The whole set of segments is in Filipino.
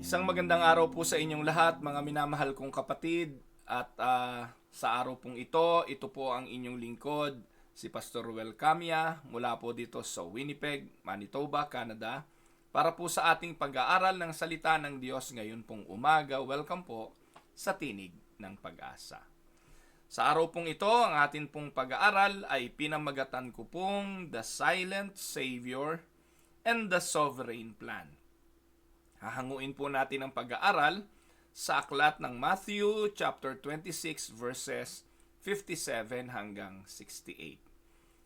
Isang magandang araw po sa inyong lahat, mga minamahal kong kapatid. At sa araw pong ito po ang inyong lingkod, si Pastor Ruel Camia, mula po dito sa Winnipeg, Manitoba, Canada, para po sa ating pag-aaral ng salita ng Diyos ngayon pong umaga. Welcome po sa Tinig ng Pag-asa. Sa araw pong ito, ang atin pong pag-aaral ay pinamagatan ko pong The Silent Savior and the Sovereign Plan. Hahanguin po natin ang pag-aaral sa aklat ng Matthew chapter 26 verses 57 hanggang 68.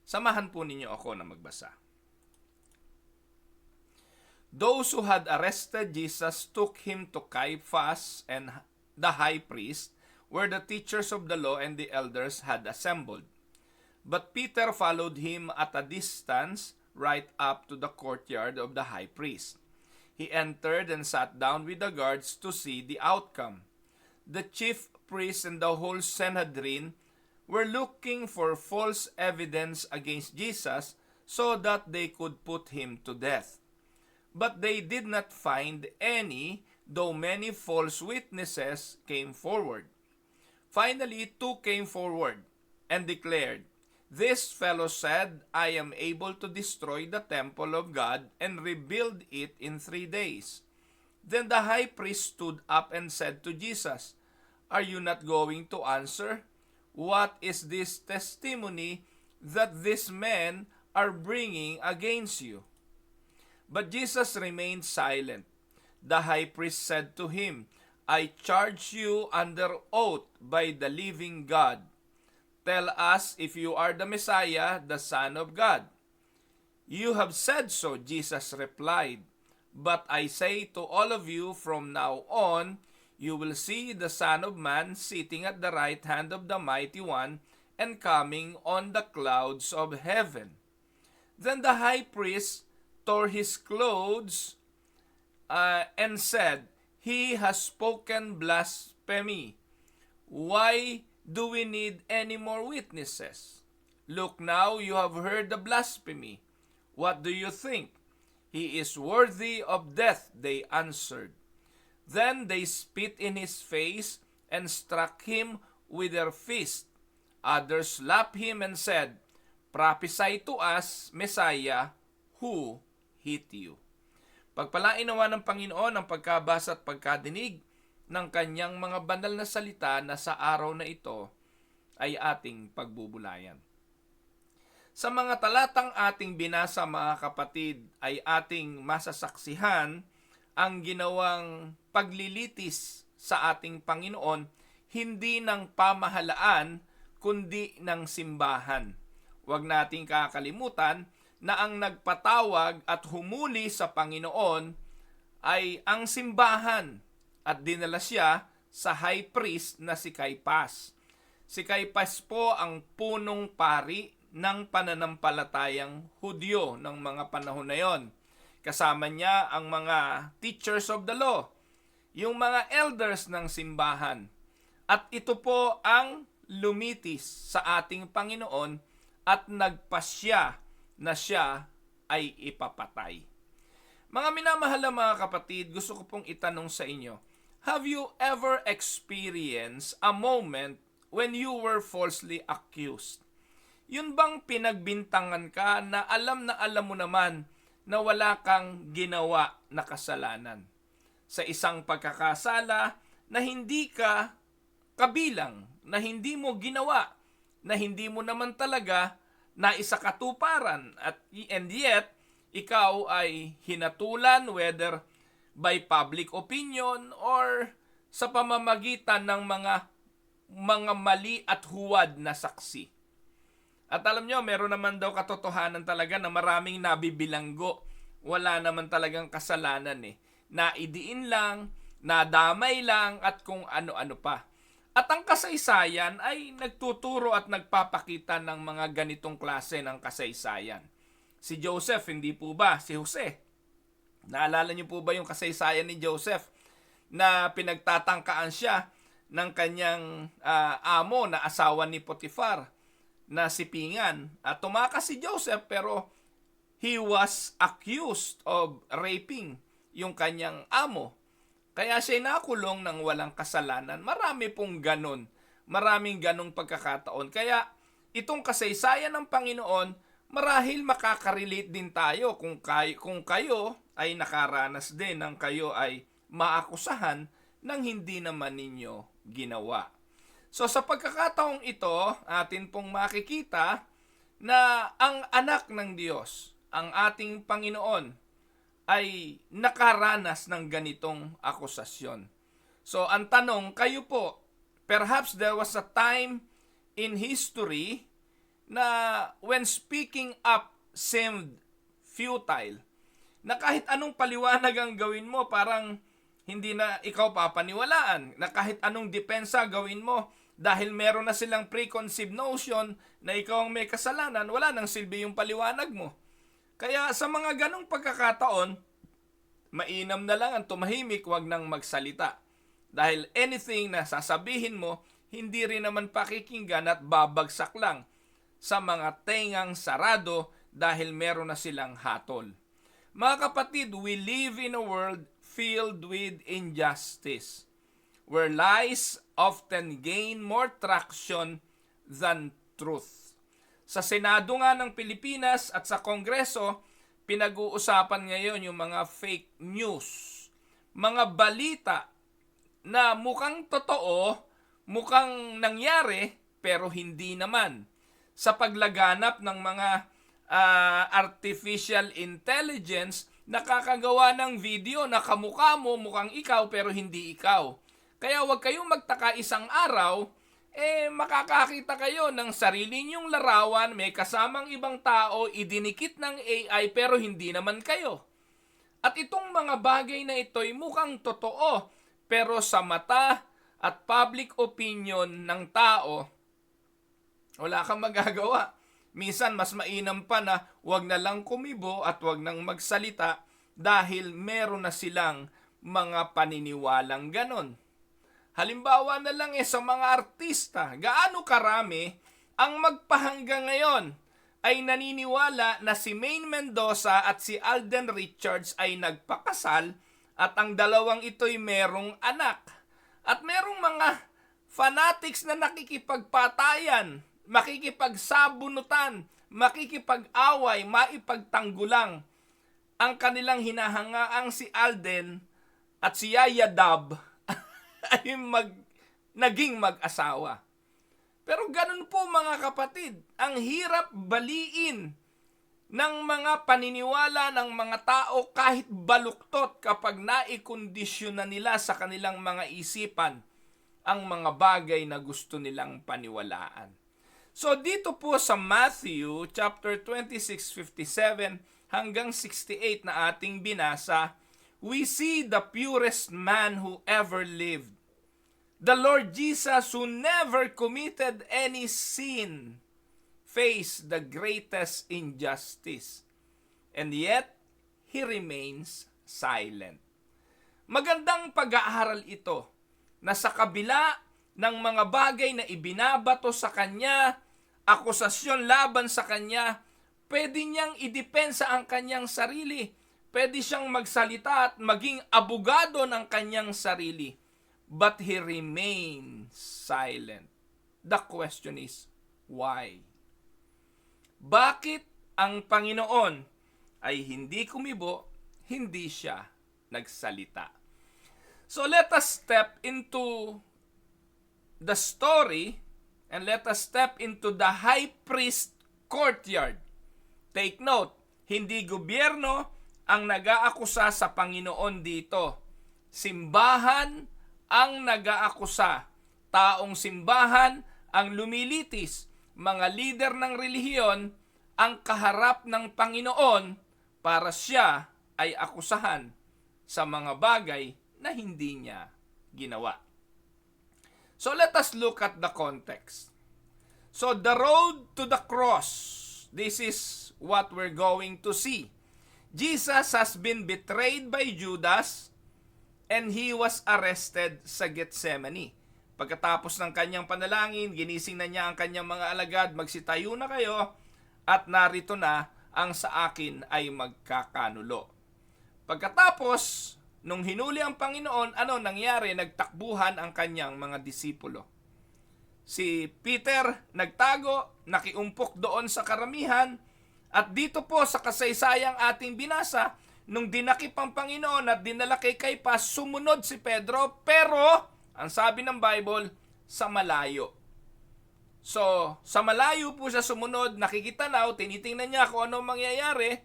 Samahan po ninyo ako na magbasa. Those who had arrested Jesus took him to Caiaphas and the high priest, where the teachers of the law and the elders had assembled. But Peter followed him at a distance right up to the courtyard of the high priest. He entered and sat down with the guards to see the outcome. The chief priests and the whole Sanhedrin were looking for false evidence against Jesus so that they could put him to death. But they did not find any, though many false witnesses came forward. Finally, two came forward and declared, "This fellow said, I am able to destroy the temple of God and rebuild it in 3 days. Then the high priest stood up and said to Jesus, "Are you not going to answer? What is this testimony that these men are bringing against you?" But Jesus remained silent. The high priest said to him, "I charge you under oath by the living God. Tell us if you are the Messiah, the Son of God." "You have said so," Jesus replied. "But I say to all of you, from now on, you will see the Son of Man sitting at the right hand of the Mighty One and coming on the clouds of heaven." Then the high priest tore his clothes and said, "He has spoken blasphemy. Why do we need any more witnesses? Look now, you have heard the blasphemy. What do you think?" "He is worthy of death," they answered. Then they spit in his face and struck him with their fists. Others slapped him and said, "Prophesy to us, Messiah, who hit you?" Pagpalain nawa ng Panginoon ang pagkabasa at pagkadinig ng kanyang mga banal na salita na sa araw na ito ay ating pagbubulayan. Sa mga talatang ating binasa, mga kapatid, ay ating masasaksihan ang ginawang paglilitis sa ating Panginoon, hindi ng pamahalaan kundi ng simbahan. Huwag nating kakalimutan na ang nagpatawag at humuli sa Panginoon ay ang simbahan, at dinala siya sa high priest na si Caiaphas. Si Caiaphas po ang punong pari ng pananampalatayang Hudyo ng mga panahon na yon. Kasama niya ang mga teachers of the law, yung mga elders ng simbahan. At ito po ang lumitis sa ating Panginoon at nagpasya na siya ay ipapatay. Mga minamahal na mga kapatid, gusto ko pong itanong sa inyo, have you ever experienced a moment when you were falsely accused? Yun bang pinagbintangan ka na alam mo naman na wala kang ginawa na kasalanan? Sa isang pagkakasala na hindi ka kabilang, na hindi mo ginawa, na hindi mo naman talaga na isakatuparan, and yet ikaw ay hinatulan, whether by public opinion or sa pamamagitan ng mga mali at huwad na saksi. At alam nyo, meron naman daw katotohanan talaga na maraming nabibilanggo, wala naman talagang kasalanan Naidiin lang, nadamay lang, at kung ano-ano pa. At ang kasaysayan ay nagtuturo at nagpapakita ng mga ganitong klase ng kasaysayan. Si Joseph, hindi po ba? Si Jose. Naalala niyo po ba yung kasaysayan ni Joseph na pinagtatangkaan siya ng kanyang amo na asawa ni Potiphar na si Pingan? At tumakas si Joseph, pero he was accused of raping yung kanyang amo. Kaya siya nakulong ng walang kasalanan. Marami pong ganon. Maraming ganong pagkakataon. Kaya itong kasaysayan ng Panginoon, marahil makakarelate din tayo kung kayo ay nakaranas din ng kayo ay maakusahan ng hindi naman ninyo ginawa. So sa pagkakataong ito, atin pong makikita na ang anak ng Diyos, ang ating Panginoon, ay nakaranas ng ganitong akusasyon. So ang tanong, kayo po, perhaps there was a time in history na when speaking up seemed futile, na kahit anong paliwanag ang gawin mo, parang hindi na ikaw papaniwalaan, na kahit anong depensa gawin mo, dahil meron na silang preconceived notion na ikaw ang may kasalanan, wala nang silbi yung paliwanag mo. Kaya sa mga ganong pagkakataon, mainam na lang ang tumahimik, wag nang magsalita. Dahil anything na sasabihin mo, hindi rin naman pakikinggan at babagsak lang sa mga tengang sarado dahil meron na silang hatol. Mga kapatid, we live in a world filled with injustice, where lies often gain more traction than truth. Sa Senado nga ng Pilipinas at sa Kongreso, pinag-uusapan ngayon yung mga fake news, mga balita na mukhang totoo, mukhang nangyari, pero hindi naman. Sa paglaganap ng mga artificial intelligence, nakakagawa ng video na kamukha mo, mukhang ikaw, pero hindi ikaw. Kaya huwag kayong magtaka isang araw, makakakita kayo ng sarili niyong larawan, may kasamang ibang tao, idinikit ng AI, pero hindi naman kayo. At itong mga bagay na ito'y mukhang totoo, pero sa mata at public opinion ng tao, wala kang magagawa. Minsan mas mainam pa na wag na lang kumibo at wag nang magsalita dahil meron na silang mga paniniwalang ganon. Halimbawa na lang sa mga artista, gaano karami ang magpahanggang ngayon ay naniniwala na si Maine Mendoza at si Alden Richards ay nagpakasal at ang dalawang ito'y merong anak. At merong mga fanatics na nakikipagpatayan, makikipagsabunutan, makikipag-away, maipagtanggulang. Ang kanilang hinahangaang si Alden at si Yaya Dab ay naging mag-asawa. Pero ganun po mga kapatid, ang hirap baliin ng mga paniniwala ng mga tao kahit baluktot kapag naikondisyon na nila sa kanilang mga isipan ang mga bagay na gusto nilang paniwalaan. So dito po sa Matthew chapter 26:57 hanggang 68 na ating binasa, we see the purest man who ever lived. The Lord Jesus, who never committed any sin, faced the greatest injustice. And yet, He remains silent. Magandang pag-aaral ito na sa kabila ng mga bagay na ibinabato sa Kanya, akusasyon laban sa Kanya, pwede niyang idepensa ang Kanyang sarili. Pwede siyang magsalita at maging abogado ng Kanyang sarili. But He remains silent. The question is, why? Bakit ang Panginoon ay hindi kumibo, hindi siya nagsalita? So let us step into the story and let us step into the high priest courtyard. Take note, hindi gobyerno ang nag-aakusa sa Panginoon dito. Simbahan ang nag-aakusa. Taong simbahan ang lumilitis. Mga lider ng relihiyon ang kaharap ng Panginoon para siya ay akusahan sa mga bagay na hindi niya ginawa. So let us look at the context. So the road to the cross, this is what we're going to see. Jesus has been betrayed by Judas and He was arrested sa Gethsemane. Pagkatapos ng kanyang panalangin, ginising na niya ang kanyang mga alagad, magsitayo na kayo at narito na ang sa akin ay magkakanulo. Pagkatapos, nung hinuli ang Panginoon, ano nangyari? Nagtakbuhan ang kanyang mga disipulo. Si Peter nagtago, nakiumpok doon sa karamihan, at dito po sa kasaysayang ating binasa, nung dinakip ang Panginoon at dinala kay Caiphas, sumunod si Pedro, pero, ang sabi ng Bible, sa malayo. So, sa malayo po siya sumunod, nakikitanaw, tinitingnan niya kung ano mangyayari,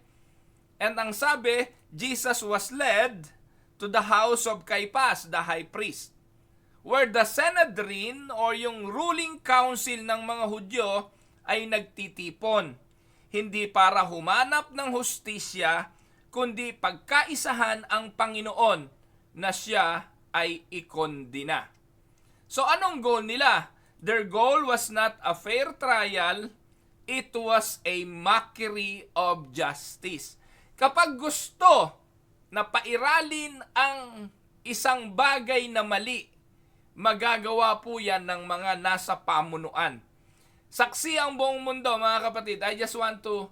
and ang sabi, Jesus was led to the house of Caiphas, the high priest, where the Sanhedrin or yung ruling council ng mga Hudyo ay nagtitipon. Hindi para humanap ng hustisya, kundi pagkaisahan ang Panginoon na siya ay ikondina. So anong goal nila? Their goal was not a fair trial, it was a mockery of justice. Kapag gusto na pairalin ang isang bagay na mali, magagawa po yan ng mga nasa pamunuan. Saksi ang buong mundo, mga kapatid. I just want to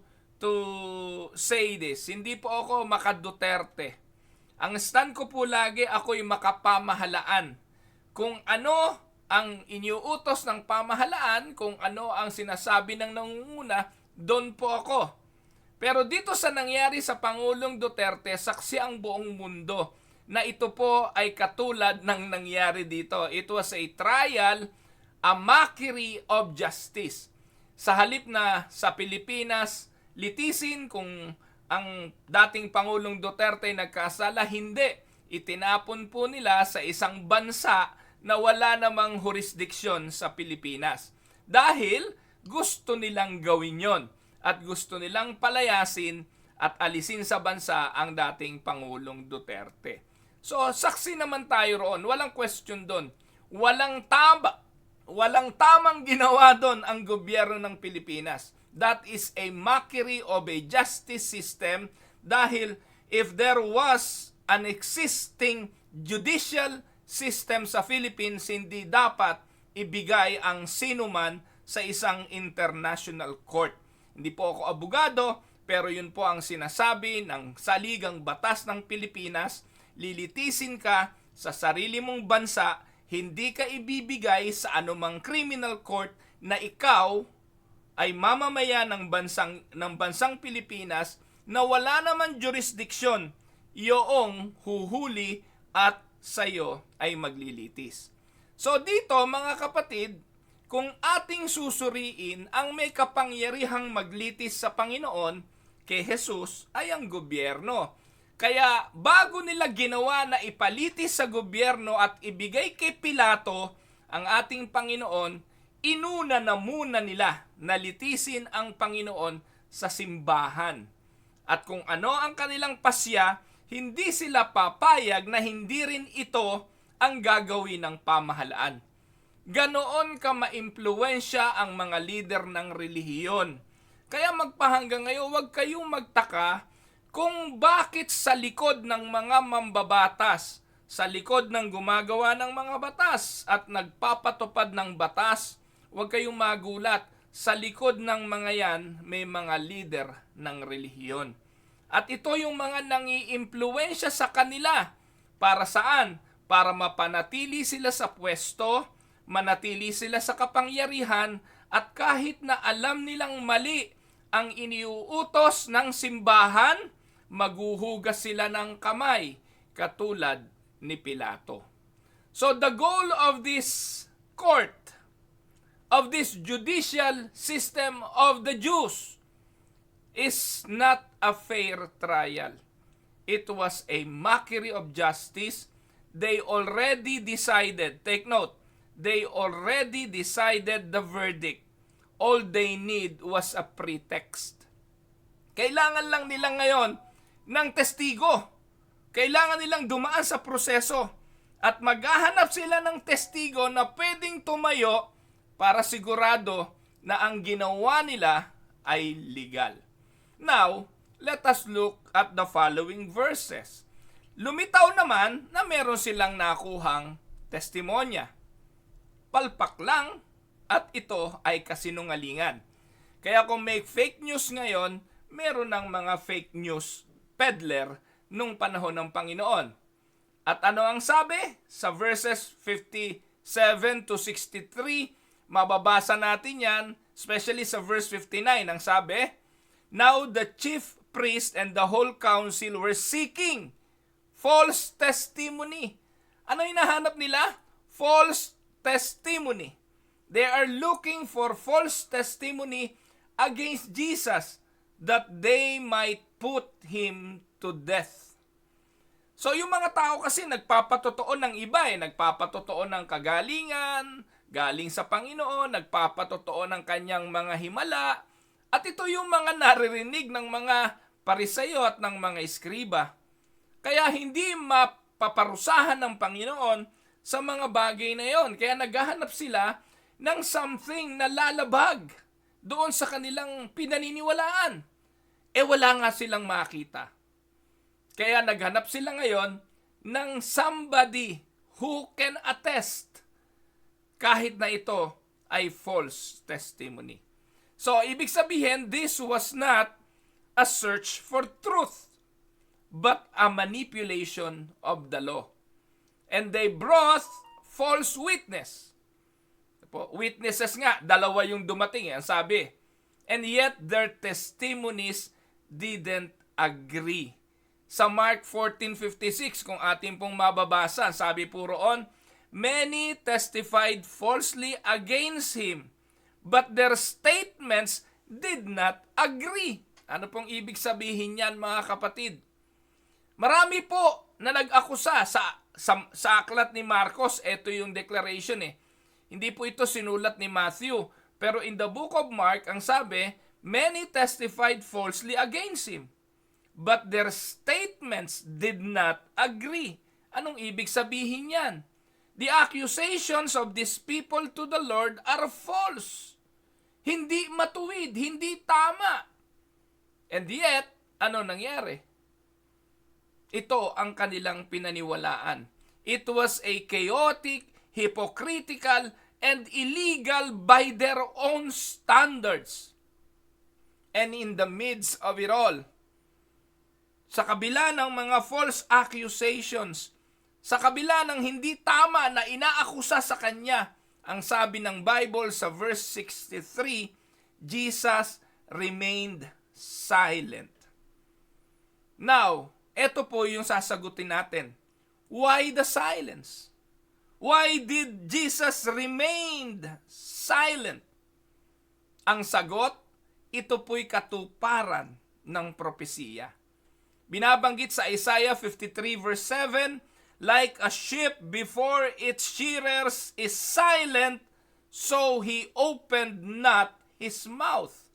say this. Hindi po ako maka-Duterte. Ang stand ko po lagi, ako'y makapamahalaan. Kung ano ang iniuutos ng pamahalaan, kung ano ang sinasabi ng nangunguna, doon po ako. Pero dito sa nangyari sa Pangulong Duterte, saksi ang buong mundo na ito po ay katulad ng nangyari dito. It was a trial, a mockery of justice. Sa halip na sa Pilipinas, litisin kung ang dating Pangulong Duterte nagkasala, hindi. Itinapon po nila sa isang bansa na wala namang jurisdiksyon sa Pilipinas. Dahil gusto nilang gawin yon at gusto nilang palayasin at alisin sa bansa ang dating Pangulong Duterte. So, saksi naman tayo roon. Walang question doon. Walang tamang ginawa doon ang gobyerno ng Pilipinas. That is a mockery of a justice system dahil if there was an existing judicial system sa Philippines, hindi dapat ibigay ang sinuman sa isang international court. Hindi po ako abogado, pero yun po ang sinasabi ng saligang batas ng Pilipinas. Lilitisin ka sa sarili mong bansa, hindi ka ibibigay sa anumang criminal court na ikaw ay mamamayan ng bansang Pilipinas na wala naman jurisdiksyon, iyong huhuli at sa'yo ay maglilitis. So dito, mga kapatid, kung ating susuriin, ang may kapangyarihang maglitis sa Panginoon kay Jesus ay ang gobyerno. Kaya bago nila ginawa na ipalitis sa gobyerno at ibigay kay Pilato ang ating Panginoon, inuna na muna nila na litisin ang Panginoon sa simbahan. At kung ano ang kanilang pasya, hindi sila papayag na hindi rin ito ang gagawin ng pamahalaan. Ganoon ka maimpluwensya ang mga lider ng relihiyon. Kaya magpahanggang ngayon, huwag kayong magtaka kung bakit sa likod ng mga mambabatas, sa likod ng gumagawa ng mga batas at nagpapatupad ng batas, huwag kayong magulat. Sa likod ng mga yan, may mga lider ng relihiyon. At ito yung mga nangiimpluwensya sa kanila. Para saan? Para mapanatili sila sa pwesto, manatili sila sa kapangyarihan, at kahit na alam nilang mali ang iniuutos ng simbahan, maghuhugas sila ng kamay, katulad ni Pilato. So the goal of this court, of this judicial system of the Jews, is not a fair trial. It was a mockery of justice. They already decided, take note, they already decided the verdict. All they need was a pretext. Kailangan lang nila ngayon ng testigo. Kailangan nilang dumaan sa proseso at maghahanap sila ng testigo na pwedeng tumayo para sigurado na ang ginawa nila ay legal. Now, let us look at the following verses. Lumitaw naman na meron silang nakuhang testimonya. Palpak lang at ito ay kasinungalingan. Kaya kung may fake news ngayon, meron ng mga fake news peddler nung panahon ng Panginoon. At ano ang sabi? Sa verses 57 to 63, mababasa natin yan, especially sa verse 59, ang sabi, "Now the chief priest and the whole council were seeking false testimony." Ano hinahanap nila? False testimony. They are looking for false testimony against Jesus that they might put him to death. So yung mga tao kasi nagpapatotoo ng iba nagpapatotoo ng kagalingan, galing sa Panginoon, nagpapatotoo ng kanyang mga himala, at ito yung mga naririnig ng mga Pariseyo at ng mga Eskriba. Kaya hindi mapaparusahan ng Panginoon sa mga bagay na yon. Kaya naghahanap sila ng something na lalabag doon sa kanilang pinaniniwalaan. Wala nga silang makita. Kaya naghanap sila ngayon ng somebody who can attest kahit na ito ay false testimony. So, ibig sabihin, this was not a search for truth, but a manipulation of the law. And they brought false witness. Witnesses nga, dalawa yung dumating. Ang sabi, and yet their testimonies didn't agree. Sa Mark 14:56, kung atin pong mababasa, sabi po roon, many testified falsely against him, but their statements did not agree. Ano pong ibig sabihin yan, mga kapatid? Marami po na nag-akusa sa aklat ni Marcos. Ito yung declaration Hindi po ito sinulat ni Matthew. Pero in the book of Mark, ang sabi, many testified falsely against him, but their statements did not agree. Anong ibig sabihin yan? The accusations of these people to the Lord are false. Hindi matuwid, hindi tama. And yet, ano nangyari? Ito ang kanilang pinaniwalaan. It was a chaotic, hypocritical, and illegal by their own standards. And in the midst of it all, sa kabila ng mga false accusations, sa kabila ng hindi tama na inaakusa sa kanya, ang sabi ng Bible sa verse 63, Jesus remained silent. Now, ito po yung sasagutin natin. Why the silence? Why did Jesus remain silent? Ang sagot, ito po'y katuparan ng propesiya. Binabanggit sa Isaiah 53 verse 7, like a sheep before its shearers is silent, so he opened not his mouth.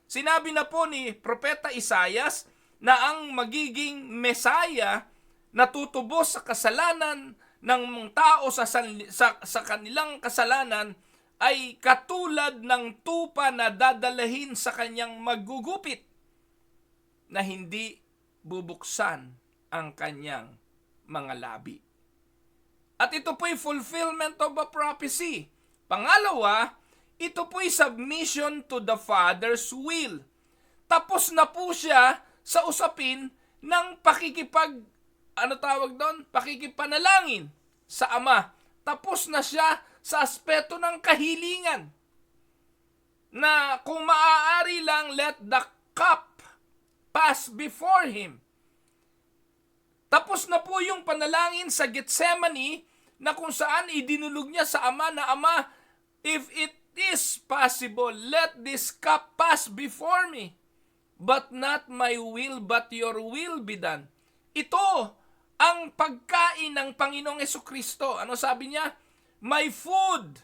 Sinabi na po ni Propeta Isaias na ang magiging Mesaya na tutubos sa kasalanan ng tao sa kanilang kasalanan ay katulad ng tupa na dadalahin sa kanyang maggugupit na hindi bubuksan ang kanyang mga labi. At ito po'y fulfillment of a prophecy. Pangalawa, ito po'y submission to the Father's will. Tapos na po siya sa usapin ng pakikipanalangin sa Ama. Tapos na siya sa aspeto ng kahilingan. Na kung maaari lang, let the cup pass before him. Tapos na po yung panalangin sa Gethsemane na kung saan idinulog niya sa Ama na, Ama, if it is possible, let this cup pass before me. But not my will, but your will be done. Ito ang pagkain ng Panginoong Jesucristo. Ano sabi niya? My food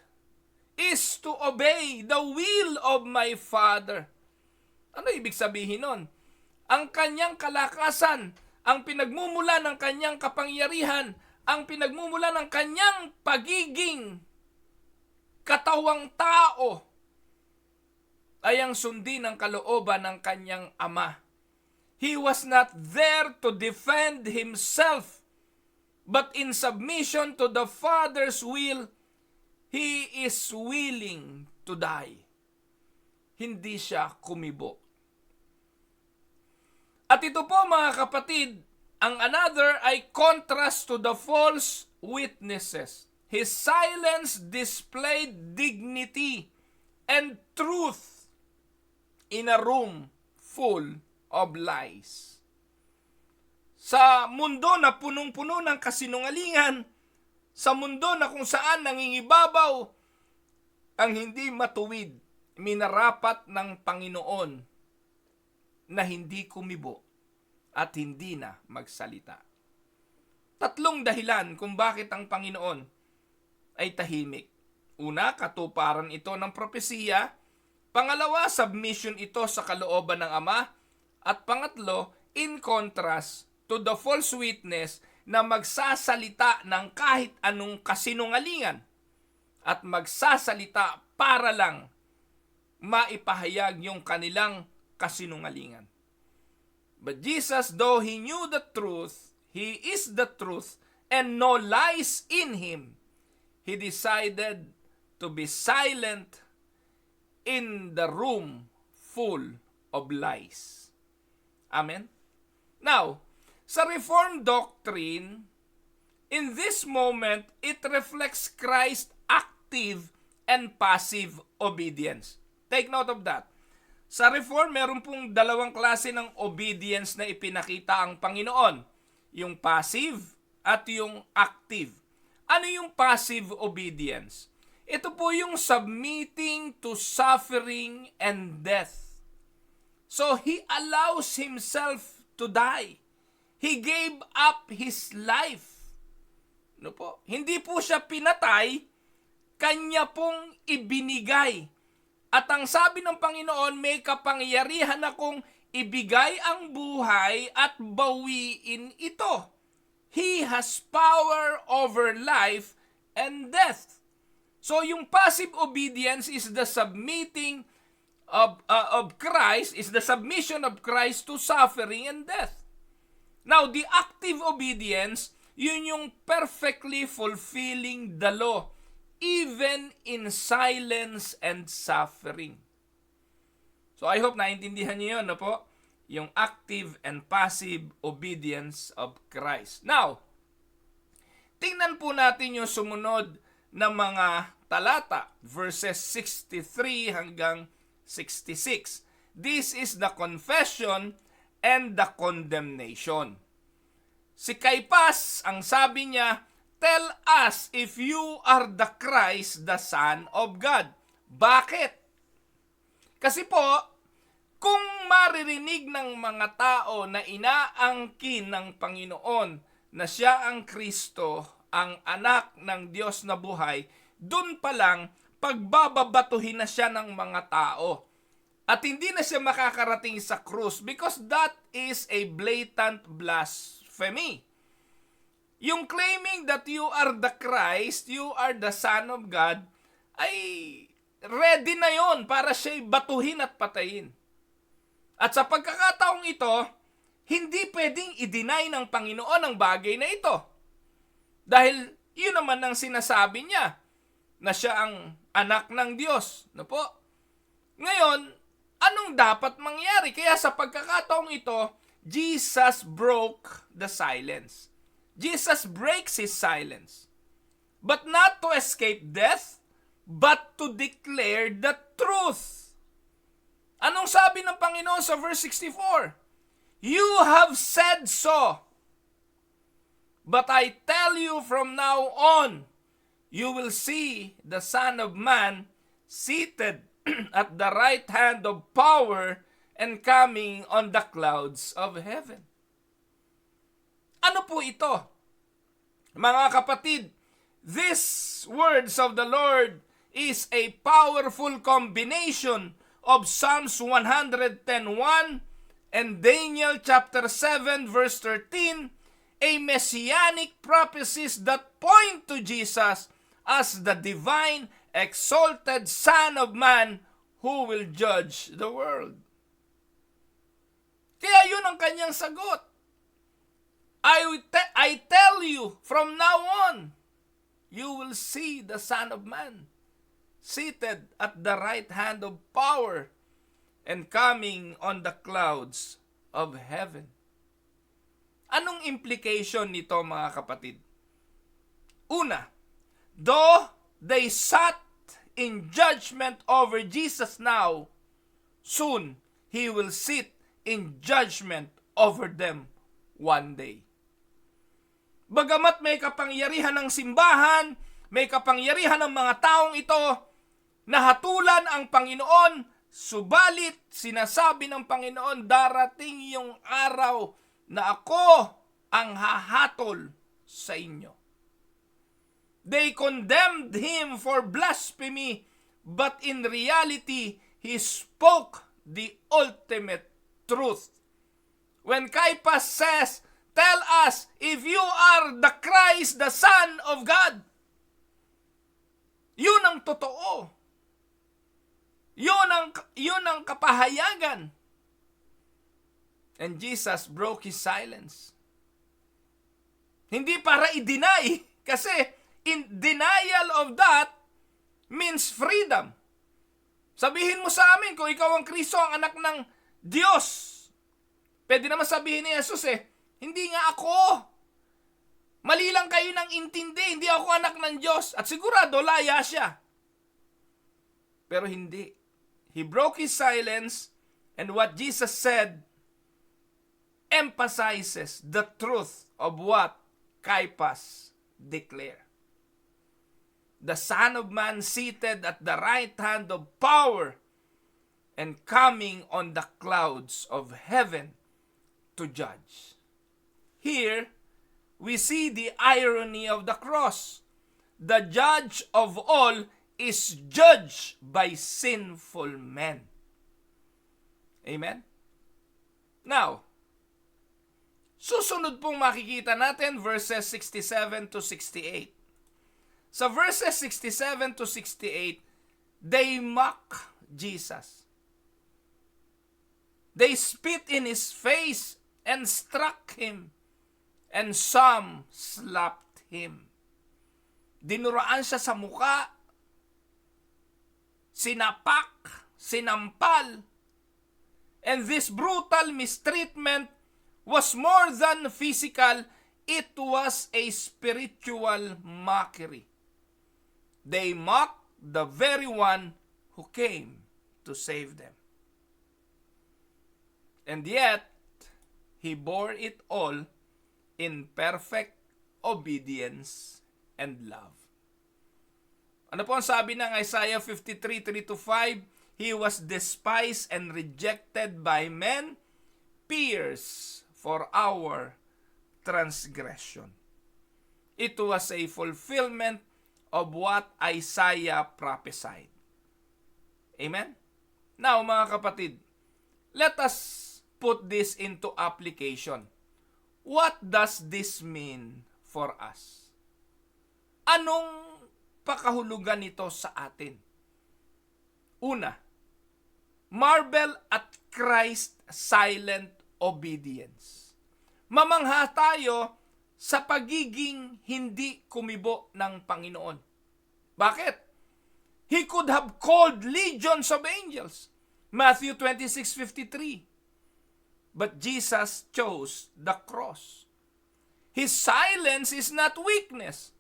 is to obey the will of my Father. Ano ibig sabihin nun? Ang kanyang kalakasan, ang pinagmumula ng kanyang kapangyarihan, ang pinagmumula ng kanyang pagiging katawang tao ay ang sundin ng kalooban ng kanyang Ama. He was not there to defend himself, but in submission to the Father's will, he is willing to die. Hindi siya kumibo. At ito po, mga kapatid, Ang another ay contrast to the false witnesses. His silence displayed dignity and truth in a room full of lies. Sa mundo na punong-puno ng kasinungalingan, sa mundo na kung saan nangingibabaw ang hindi matuwid, minarapat ng Panginoon na hindi kumibo at hindi na magsalita. Tatlong dahilan kung bakit ang Panginoon ay tahimik. Una, katuparan ito ng propesiya. Pangalawa, submission ito sa kalooban ng Ama. At pangatlo, in contrast to the false witness na magsasalita ng kahit anong kasinungalingan at magsasalita para lang maipahayag yung kanilang kasinungalingan. But Jesus, though He knew the truth, He is the truth, and no lies in Him, He decided to be silent in the room full of lies. Amen? Now, sa Reformed doctrine, in this moment, it reflects Christ's active and passive obedience. Take note of that. Sa Reform, meron pong dalawang klase ng obedience na ipinakita ang Panginoon. Yung passive at yung active. Ano yung passive obedience? Ito po yung submitting to suffering and death. So, He allows Himself to die. He gave up His life. No po? Hindi po siya pinatay, Kanya pong ibinigay. At ang sabi ng Panginoon, may kapangyarihan akong ibigay ang buhay at bawiin ito. He has power over life and death. So yung passive obedience is the submitting of Christ, is the submission of Christ to suffering and death. Now, the active obedience, yun yung perfectly fulfilling the law, even in silence and suffering. So I hope naintindihan niyo yun, no po? Yung active and passive obedience of Christ. Now, tingnan po natin yung sumunod na mga talata, verses 63 hanggang 66. This is the confession and the condemnation. Si Caiphas, ang sabi niya, tell us if you are the Christ, the Son of God. Bakit? Kasi po, kung maririnig ng mga tao na inaangkin ng Panginoon na siya ang Kristo, ang anak ng Diyos na buhay, dun pa lang, pagbababatuhin na siya ng mga tao. At hindi na siya makakarating sa krus because that is a blatant blasphemy. Yung claiming that you are the Christ, you are the Son of God, ay ready na yon para siya'y batuhin at patayin. At sa pagkakataong ito, hindi pwedeng i-deny ng Panginoon ang bagay na ito. Dahil yun naman ang sinasabi niya, na siya ang anak ng Diyos. No po? Ngayon, anong dapat mangyari? Kaya sa pagkakataong ito, Jesus broke the silence. Jesus breaks His silence. But not to escape death, but to declare the truth. Anong sabi ng Panginoon sa verse 64? You have said so. But I tell you from now on, you will see the Son of Man seated at the right hand of power and coming on the clouds of heaven. Ano po ito? Mga kapatid, these words of the Lord is a powerful combination of Psalms 110:1 and Daniel chapter 7 verse 13, a messianic prophecies that point to Jesus as the divine exalted Son of Man who will judge the world. Kaya yun ang kanyang sagot. I tell you, from now on, you will see the Son of Man seated at the right hand of power and coming on the clouds of heaven. Anong implication nito, mga kapatid? Una, though they sat in judgment over Jesus now, soon He will sit in judgment over them one day. Bagamat may kapangyarihan ng simbahan, may kapangyarihan ng mga taong ito, nahatulan ang Panginoon, subalit sinasabi ng Panginoon, darating yung araw na ako ang hahatol sa inyo. They condemned Him for blasphemy, but in reality, He spoke the ultimate truth. When Caiaphas says, "Tell us if you are the Christ, the Son of God." Yun ang totoo. Yun ang kapahayagan. And Jesus broke His silence. Hindi para i-deny, kasi in denial of that means freedom. Sabihin mo sa amin kung ikaw ang Kristo, ang anak ng Diyos. Pwede naman sabihin ni Jesus hindi nga ako. Mali lang kayo ng intindi, hindi ako anak ng Diyos. At sigurado, laya siya. Pero hindi. He broke his silence, and what Jesus said emphasizes the truth of what Caiaphas declared. The Son of Man seated at the right hand of power and coming on the clouds of heaven to judge. Here, we see the irony of the cross. The judge of all is judged by sinful men. Amen? Now, susunod pong makikita natin verses 67 to 68. Sa verses 67 to 68, they mock Jesus. They spit in His face and struck Him, and some slapped Him. Dinuraan siya sa muka, sinapak, sinampal, and this brutal mistreatment was more than physical, it was a spiritual mockery. They mocked the very one who came to save them. And yet, He bore it all in perfect obedience and love. Ano po ang sabi ng Isaiah 53:3-5? He was despised and rejected by men, pierced for our transgression. It was a fulfillment of what Isaiah prophesied. Amen? Now, mga kapatid, let us put this into application. What does this mean for us? Anong pakahulugan nito sa atin? Una, marvel at Christ's silent obedience. Mamangha tayo sa pagiging hindi kumibo ng Panginoon. Bakit? He could have called legions of angels. Matthew 26:53. But Jesus chose the cross. His silence is not weakness,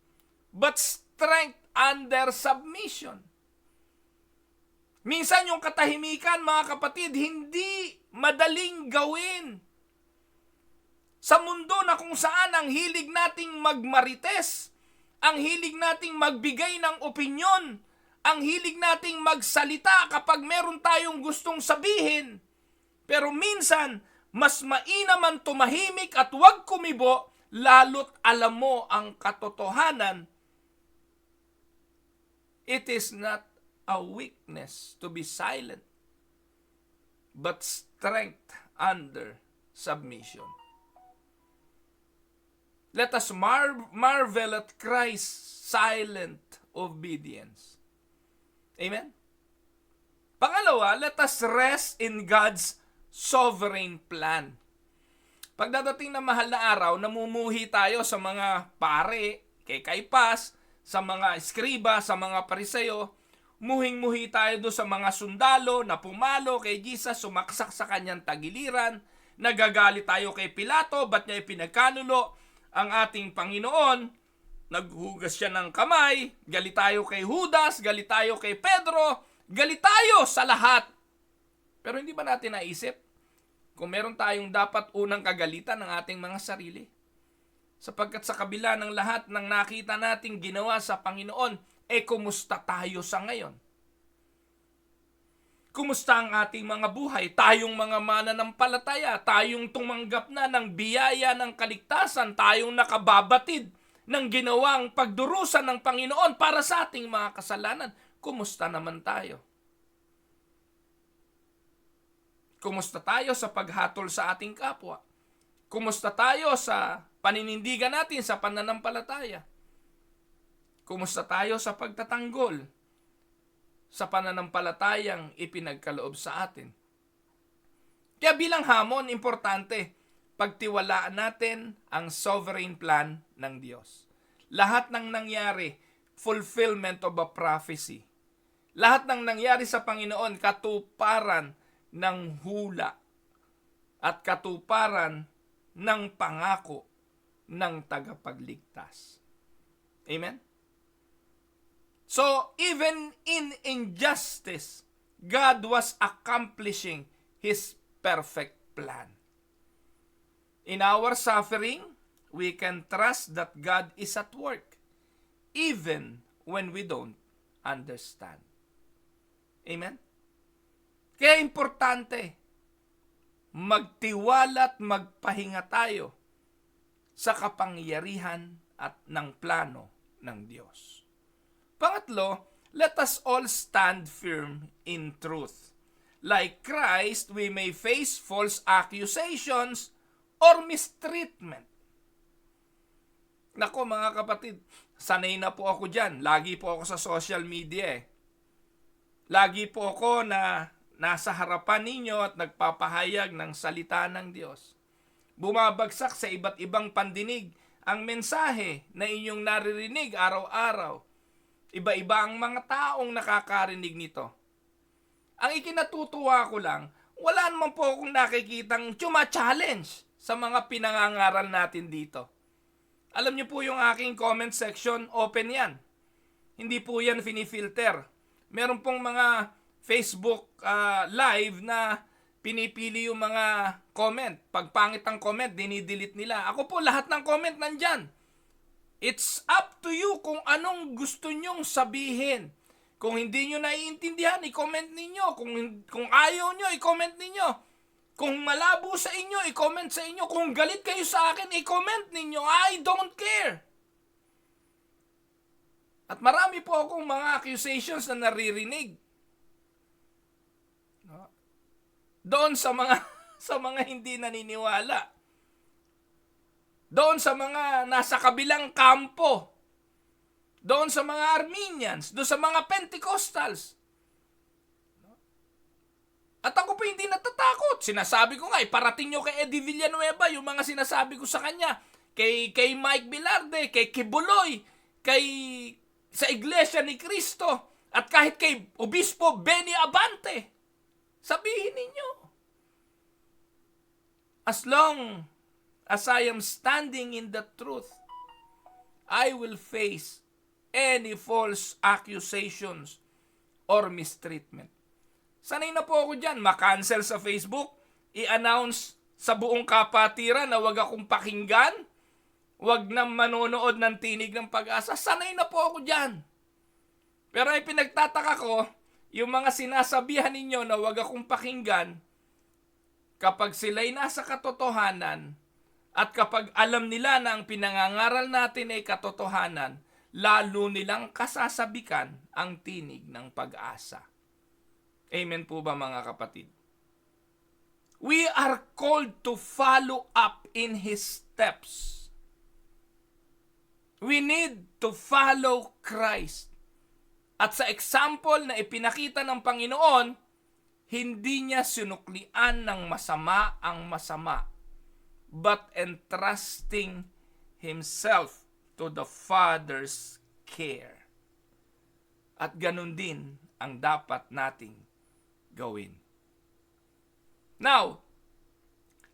but strength under submission. Minsan yung katahimikan, mga kapatid, hindi madaling gawin. Sa mundo na kung saan ang hilig nating magmarites, ang hilig nating magbigay ng opinyon, ang hilig nating magsalita kapag meron tayong gustong sabihin, pero minsan, mas mainaman tumahimik at huwag kumibo, lalo't alam mo ang katotohanan. It is not a weakness to be silent, but strength under submission. Let us marvel at Christ's silent obedience. Amen? Pangalawa, let us rest in God's sovereign plan. Pagdadating na mahal na araw, namumuhi tayo sa mga pare, kay Caiaphas, sa mga eskriba, sa mga Pariseo, muhing-muhi tayo doon sa mga sundalo na pumalo kay Jesus, sumaksak sa kanyang tagiliran, Nagagalit tayo kay Pilato, ba't niya ipinagkanulo ang ating Panginoon? Naghugas siya ng kamay, galit tayo kay Judas, galit tayo kay Pedro, galit tayo sa lahat. Pero hindi ba natin naisip kung meron tayong dapat unang kagalitan ng ating mga sarili? Sapagkat sa kabila ng lahat ng nakita nating ginawa sa Panginoon, kumusta tayo sa ngayon? Kumusta ang ating mga buhay? Tayong mga mananampalataya, tayong tumanggap na ng biyaya ng kaligtasan, tayong nakababatid ng ginawang pagdurusa ng Panginoon para sa ating mga kasalanan. Kumusta naman tayo? Kumusta tayo sa paghatol sa ating kapwa? Kumusta tayo sa paninindigan natin sa pananampalataya? Kumusta tayo sa pagtatanggol sa pananampalatayang ipinagkaloob sa atin? Kaya bilang hamon, importante, pagtiwalaan natin ang sovereign plan ng Diyos. Lahat ng nangyari, fulfillment of a prophecy. Lahat ng nangyari sa Panginoon, katuparan ng hula at katuparan ng pangako ng tagapagligtas. Amen? So, even in injustice, God was accomplishing His perfect plan. In our suffering, we can trust that God is at work, even when we don't understand. Amen? Kaya importante, magtiwala at magpahinga tayo sa kapangyarihan at ng plano ng Diyos. Pangatlo, let us all stand firm in truth. Like Christ, we may face false accusations or mistreatment. Nako mga kapatid, sanay na po ako dyan. Lagi po ako sa social media Lagi po ako na nasa harapan ninyo at nagpapahayag ng salita ng Diyos. Bumabagsak sa iba't ibang pandinig ang mensahe na inyong naririnig araw-araw. Iba-iba ang mga taong nakakarinig nito. Ang ikinatutuwa ko lang, wala naman po akong nakikitang challenge sa mga pinangangaral natin dito. Alam niyo po yung aking comment section, open yan. Hindi po yan finifilter. Meron pong mga Facebook live na pinipili yung mga comment. Pag pangit ang comment, dinidelete nila. Ako po, lahat ng comment nandyan. It's up to you kung anong gusto nyong sabihin. Kung hindi nyo naiintindihan, i-comment ninyo. Kung ayaw nyo, i-comment ninyo. Kung malabo sa inyo, i-comment sa inyo. Kung galit kayo sa akin, i-comment ninyo. I don't care. At marami po akong mga accusations na naririnig. Doon sa mga sa mga hindi naniniwala. Doon sa mga nasa kabilang kampo. Doon sa mga Armenians, doon sa mga Pentecostals. At ako po hindi natatakot. Sinasabi ko nga, iparating nyo kay Eddie Villanueva yung mga sinasabi ko sa kanya. Kay Mike Bilarde, kay Kibuloy, sa Iglesia ni Cristo, at kahit kay Obispo Benny Abante. Sabihin ninyo. As long as I am standing in the truth, I will face any false accusations or mistreatment. Sanay na po ako dyan, makancel sa Facebook, i-announce sa buong kapatiran na wag akong pakinggan, wag na manonood ng Tinig ng Pag-asa. Sanay na po ako dyan. Pero ay pinagtataka ko, yung mga sinasabihan ninyo na wag akong pakinggan, kapag sila'y nasa katotohanan, at kapag alam nila na ang pinangangaral natin ay katotohanan, lalo nilang kasasabikan ang tinig ng pag-asa. Amen po ba mga kapatid? We are called to follow up in His steps. We need to follow Christ. At sa example na ipinakita ng Panginoon, hindi niya sinuklian ng masama ang masama, but entrusting Himself to the Father's care. At ganun din ang dapat nating gawin. Now,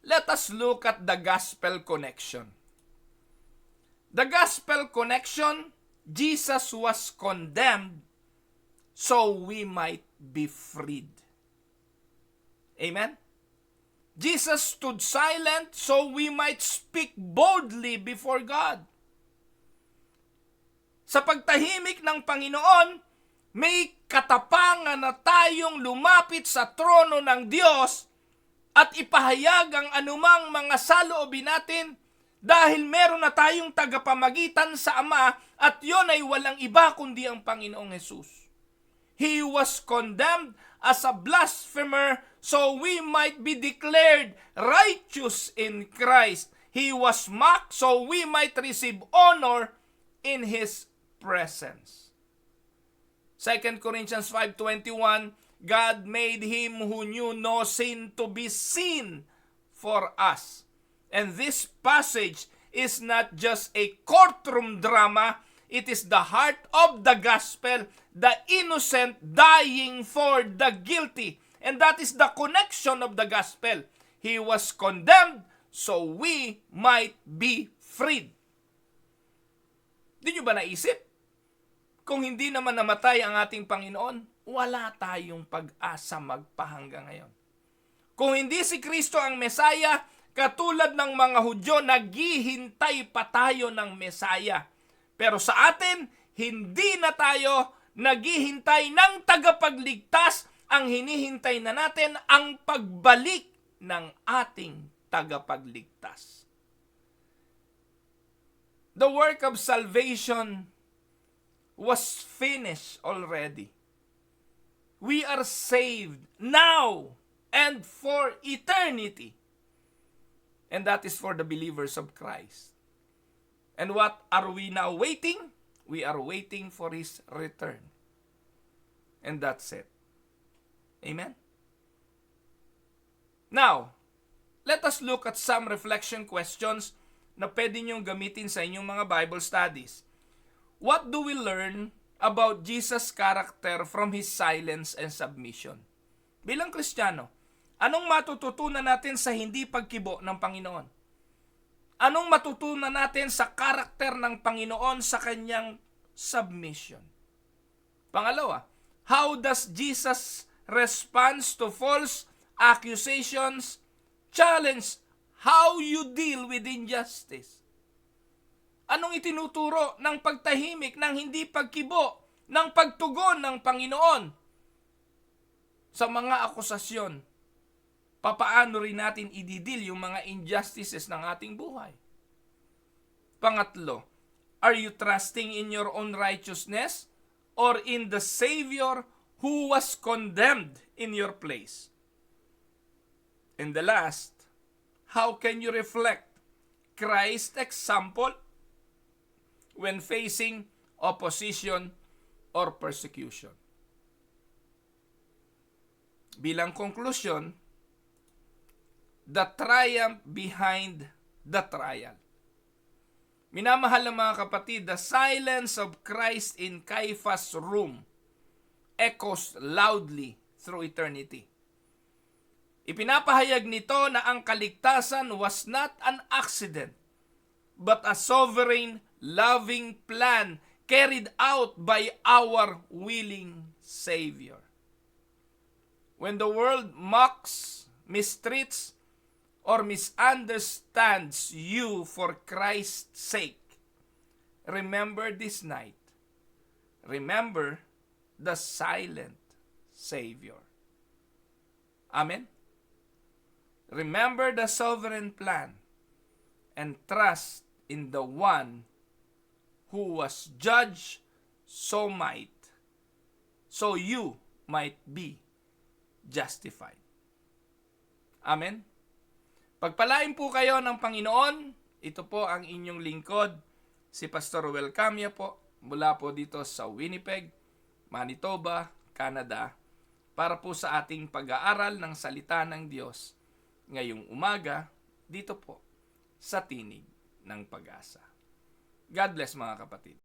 let us look at the gospel connection. The gospel connection, Jesus was condemned so we might be freed. Amen? Jesus stood silent so we might speak boldly before God. Sa pagtahimik ng Panginoon, may katapangan na tayong lumapit sa trono ng Diyos at ipahayag ang anumang mga saloobin natin dahil meron na tayong tagapamagitan sa Ama at yon ay walang iba kundi ang Panginoong Hesus. He was condemned as a blasphemer so we might be declared righteous in Christ. He was mocked so we might receive honor in His presence. 2 Corinthians 5:21, God made Him who knew no sin to be sin for us. And this passage is not just a courtroom drama, it is the heart of the gospel, the innocent dying for the guilty. And that is the connection of the gospel. He was condemned so we might be freed. Di nyo ba naisip? Kung hindi naman namatay ang ating Panginoon, wala tayong pag-asa magpahanggang ngayon. Kung hindi si Kristo ang Mesaya, katulad ng mga Hudyo, naghihintay pa tayo ng Mesaya. Pero sa atin, hindi na tayo naghihintay ng tagapagligtas. Ang hinihintay na natin ang pagbalik ng ating tagapagligtas. The work of salvation was finished already. We are saved now and for eternity. And that is for the believers of Christ. And what are we now waiting? We are waiting for His return. And that's it. Amen? Now, let us look at some reflection questions na pwede niyong gamitin sa inyong mga Bible studies. What do we learn about Jesus' character from His silence and submission? Bilang Kristiyano, anong matututunan natin sa hindi pagkibo ng Panginoon? Anong matutunan natin sa karakter ng Panginoon sa kanyang submission? Pangalawa, how does Jesus respond to false accusations? Challenge how you deal with injustice. Anong itinuturo ng pagtahimik, ng hindi pagkibo, ng pagtugon ng Panginoon sa mga akusasyon? Papaano rin natin ididil yung mga injustices ng ating buhay? Pangatlo, are you trusting in your own righteousness or in the Savior who was condemned in your place? And the last, how can you reflect Christ's example when facing opposition or persecution? Bilang conclusion, the triumph behind the trial. Minamahal na mga kapatid, the silence of Christ in Caiaphas' room echoes loudly through eternity. Ipinapahayag nito na ang kaligtasan was not an accident, but a sovereign, loving plan carried out by our willing Savior. When the world mocks, mistreats, or misunderstands you for Christ's sake, remember this night. Remember the silent Savior. Amen? Remember the sovereign plan and trust in the one who was judged so you might be justified. Amen? Pagpalain po kayo ng Panginoon. Ito po ang inyong lingkod, si Pastor Ruel Camia po, mula po dito sa Winnipeg, Manitoba, Canada, para po sa ating pag-aaral ng salita ng Diyos ngayong umaga, dito po sa Tinig ng Pag-asa. God bless mga kapatid.